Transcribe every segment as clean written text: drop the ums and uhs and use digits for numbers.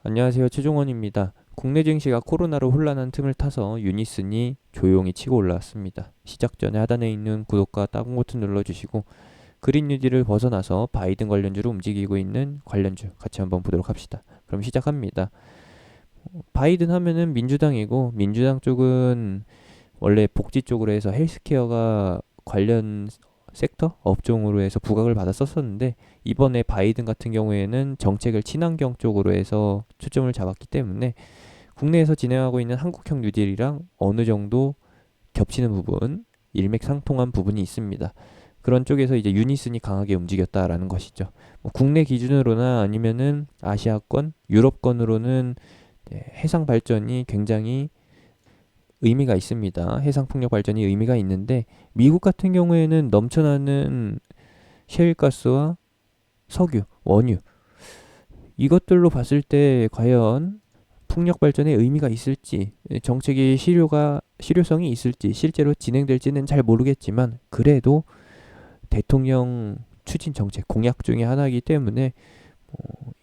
안녕하세요. 최종원입니다. 국내 증시가 코로나로 혼란한 틈을 타서 유니슨이 조용히 치고 올라왔습니다. 시작 전에 하단에 있는 구독과 따봉 버튼 눌러주시고 그린 뉴딜을 벗어나서 바이든 관련주로 움직이고 있는 관련주 같이 한번 보도록 합시다. 그럼 시작합니다. 바이든 하면은 민주당이고 민주당 쪽은 원래 복지 쪽으로 해서 헬스케어가 관련 섹터 업종으로 해서 부각을 받았었는데 이번에 바이든 같은 경우에는 정책을 친환경 쪽으로 해서 초점을 잡았기 때문에 국내에서 진행하고 있는 한국형 뉴딜이랑 어느 정도 겹치는 부분, 일맥상통한 부분이 있습니다. 그런 쪽에서 이제 유니슨이 강하게 움직였다라는 것이죠. 뭐 국내 기준으로나 아니면은 아시아권, 유럽권으로는 해상 발전이 굉장히 의미가 있습니다. 해상 풍력 발전이 의미가 있는데 미국 같은 경우에는 넘쳐나는 셰일가스와 석유, 원유 이것들로 봤을 때 과연 풍력 발전에 의미가 있을지 정책이 실효성이 있을지 실제로 진행될지는 잘 모르겠지만 그래도 대통령 추진 정책 공약 중에 하나이기 때문에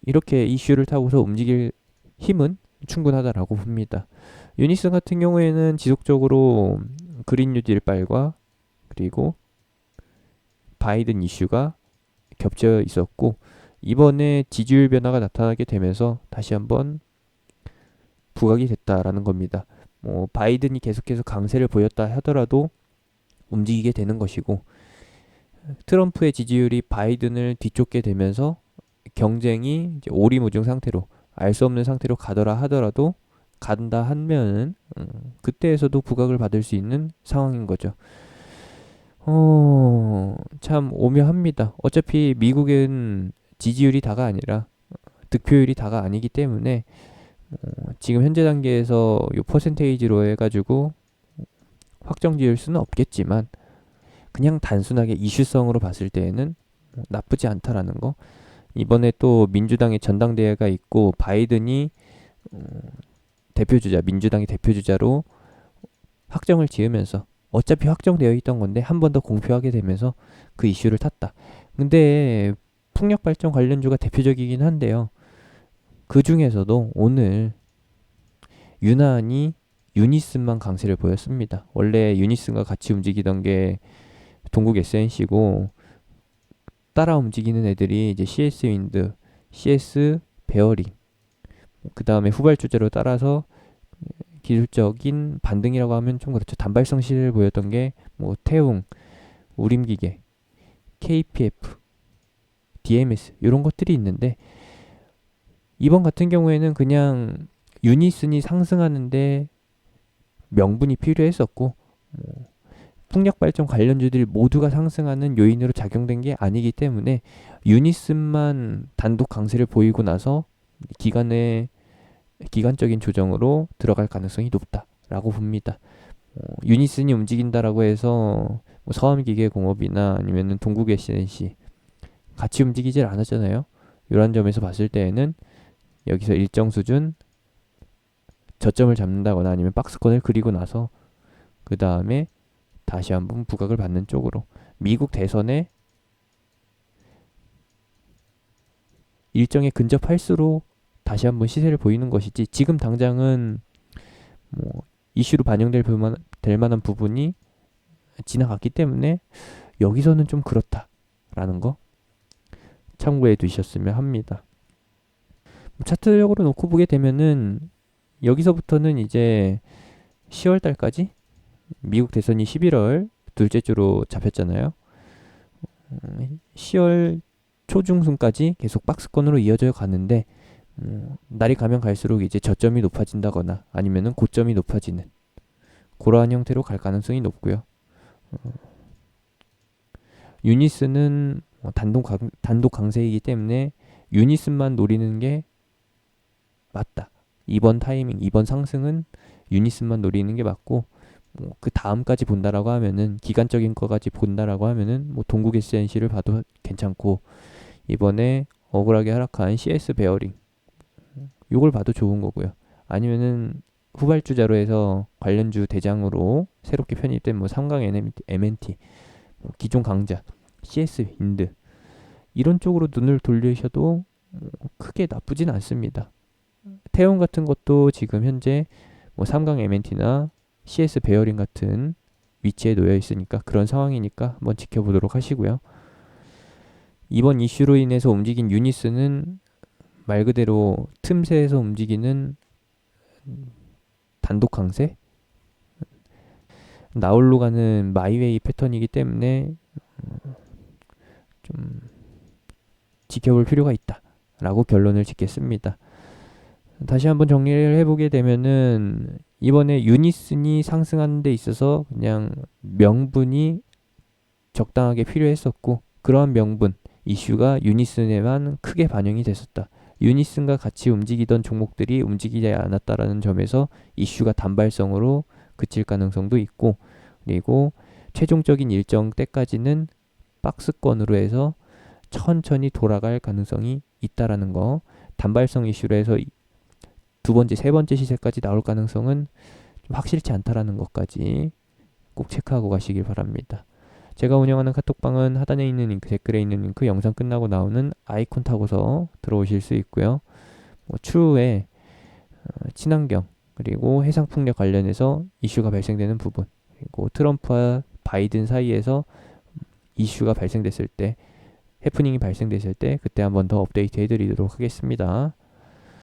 이렇게 이슈를 타고서 움직일 힘은 충분하다라고 봅니다. 유니슨 같은 경우에는 지속적으로 그린 뉴딜 발과 그리고 바이든 이슈가 겹쳐 있었고 이번에 지지율 변화가 나타나게 되면서 다시 한번 부각이 됐다라는 겁니다. 뭐 바이든이 계속해서 강세를 보였다 하더라도 움직이게 되는 것이고 트럼프의 지지율이 바이든을 뒤쫓게 되면서 경쟁이 이제 오리무중 상태로 알 수 없는 상태로 가더라 하더라도 간다 하면은 그때에서도 부각을 받을 수 있는 상황인 거죠. 참 오묘합니다. 어차피 미국은 지지율이 다가 아니라 득표율이 다가 아니기 때문에 지금 현재 단계에서 요 퍼센테이지로 해가지고 확정 지을 수는 없겠지만 그냥 단순하게 이슈성으로 봤을 때에는 나쁘지 않다라는 거. 이번에 또 민주당의 전당대회가 있고 바이든이 대표주자 민주당의 대표주자로 확정을 지으면서 어차피 확정되어 있던 건데 한 번 더 공표하게 되면서 그 이슈를 탔다. 근데 풍력 발전 관련주가 대표적이긴 한데요. 그 중에서도 오늘 유난히 유니슨만 강세를 보였습니다. 원래 유니슨과 같이 움직이던 게 동국 SNC고 따라 움직이는 애들이 이제 CS 윈드, CS 베어링, 그 다음에 후발주자로 따라서 기술적인 반등이라고 하면 좀 그렇죠. 단발성 시를 보였던 게 뭐 태웅, 우림기계, KPF, DMS 이런 것들이 있는데 이번 같은 경우에는 그냥 유니슨이 상승하는데 명분이 필요했었고 풍력 발전 관련주들이 모두가 상승하는 요인으로 작용된 게 아니기 때문에 유니슨만 단독 강세를 보이고 나서 기간의 기간적인 조정으로 들어갈 가능성이 높다라고 봅니다. 유니슨이 움직인다라고 해서 뭐 서암기계공업이나 아니면은 동국 SNC 같이 움직이질 않았잖아요. 이런 점에서 봤을 때에는 여기서 일정 수준 저점을 잡는다거나 아니면 박스권을 그리고 나서 그 다음에 다시 한번 부각을 받는 쪽으로 미국 대선에 일정에 근접할수록 다시 한번 시세를 보이는 것이지 지금 당장은 뭐 이슈로 반영될 될 만한 부분이 지나갔기 때문에 여기서는 좀 그렇다라는 거 참고해 두셨으면 합니다. 차트적으로 놓고 보게 되면은 여기서부터는 이제 10월 달까지 미국 대선이 11월 둘째 주로 잡혔잖아요. 10월 초중순까지 계속 박스권으로 이어져 가는데 날이 가면 갈수록 이제 저점이 높아진다거나 아니면은 고점이 높아지는 그러한 형태로 갈 가능성이 높고요. 유니스는 단독 강세이기 때문에 유니슨만 노리는 게 맞다. 이번 타이밍, 이번 상승은 유니슨만 노리는 게 맞고 그 다음까지 본다라고 하면은 기간적인 거까지 본다라고 하면은 뭐 동국 SNC를 봐도 괜찮고 이번에 억울하게 하락한 CS 베어링 요걸 봐도 좋은 거고요. 아니면은 후발주자로 해서 관련주 대장으로 새롭게 편입된 뭐 삼강 MNT, 뭐 기존 강자, CS 윈드 이런 쪽으로 눈을 돌리셔도 크게 나쁘진 않습니다. 태움 같은 것도 지금 현재 뭐 삼강 MNT나 CS 베어링 같은 위치에 놓여 있으니까 그런 상황이니까 한번 지켜보도록 하시고요. 이번 이슈로 인해서 움직인 유니스는 말 그대로 틈새에서 움직이는 단독 강세? 나홀로 가는 마이웨이 패턴이기 때문에 좀 지켜볼 필요가 있다 라고 결론을 짓겠습니다. 다시 한번 정리를 해보게 되면은 이번에 유니슨이 상승하는 데 있어서 그냥 명분이 적당하게 필요했었고, 그러한 명분, 이슈가 유니슨에만 크게 반영이 됐었다. 유니슨과 같이 움직이던 종목들이 움직이지 않았다라는 점에서 이슈가 단발성으로 그칠 가능성도 있고, 그리고 최종적인 일정 때까지는 박스권으로 해서 천천히 돌아갈 가능성이 있다라는 거, 단발성 이슈로 해서 두 번째, 세 번째 시세까지 나올 가능성은 좀 확실치 않다라는 것까지 꼭 체크하고 가시길 바랍니다. 제가 운영하는 카톡방은 하단에 있는 링크, 댓글에 있는 링크, 영상 끝나고 나오는 아이콘 타고서 들어오실 수 있고요. 추후에 친환경 그리고 해상풍력 관련해서 이슈가 발생되는 부분, 그리고 트럼프와 바이든 사이에서 이슈가 발생됐을 때, 해프닝이 발생됐을 때 그때 한번 더 업데이트 해드리도록 하겠습니다.